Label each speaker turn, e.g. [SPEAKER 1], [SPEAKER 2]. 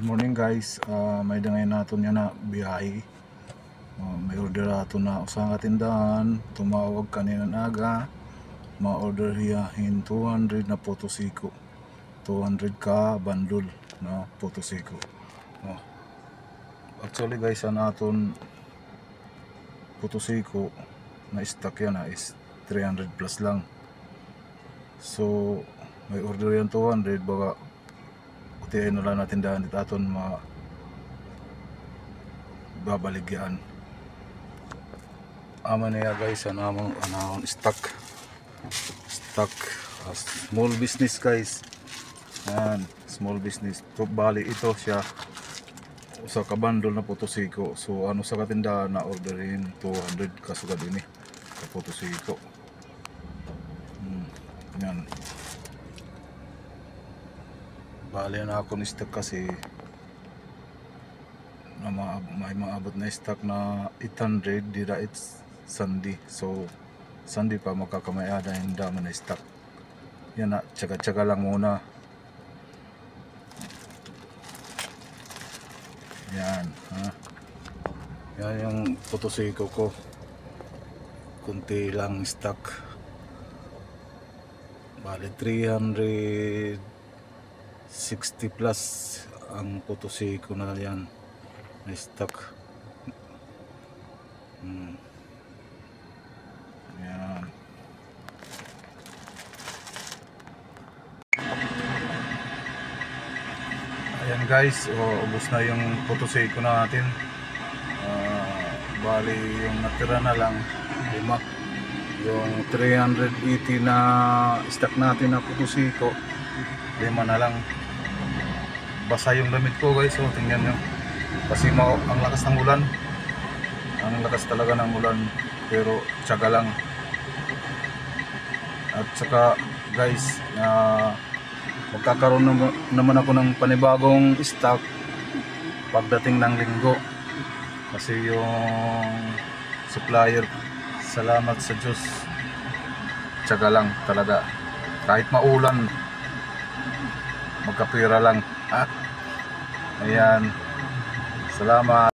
[SPEAKER 1] morning guys, may dangay naton nga na biyahe. May order nato na usa ka tindahan, tumawag kanina aga. Ma-order hiyahin 200 na potosiko. 200 ka bandul na potosiko. Actually guys, ang aton potosiko na stock yan is 300 plus lang. So may order yan 200, baka utihin na lang natin daan dito aton babaligyan. Ama niya guys, anamang stock small business guys. Yan, small business. Bali ito siya usa ka bundle na potosiko. So ano sa katindahan na orderin 200 kasugad ini ka potosiko. Yan. Bali na ako ni stock kasi na may maabot na stock na 800 dira it's Sunday. So Sunday pa makakamayada yung dami na stock. Yan na, tsaga-tsaga lang muna. Yan, ha. Yan yung potosiko ko. Kunti lang stock. Bali 360 plus ang potosiko na yan. May stock. Yan. Ayan guys, ubos na yung potosiko natin. Bali yung natira na lang 5. Yung 380 na stock natin na potosiko, 5 na lang. Basa yung damit ko guys, so tingnan nyo. Kasi ang lakas ng ulan. Ang lakas talaga ng ulan, pero tiyaga lang. At saka guys, magkakaroon naman ako ng panibagong stock pagdating ng linggo. Kasi yung supplier, salamat sa Diyos, tiyaga lang talaga. Kahit maulan, magkapira lang. Ayan, salamat.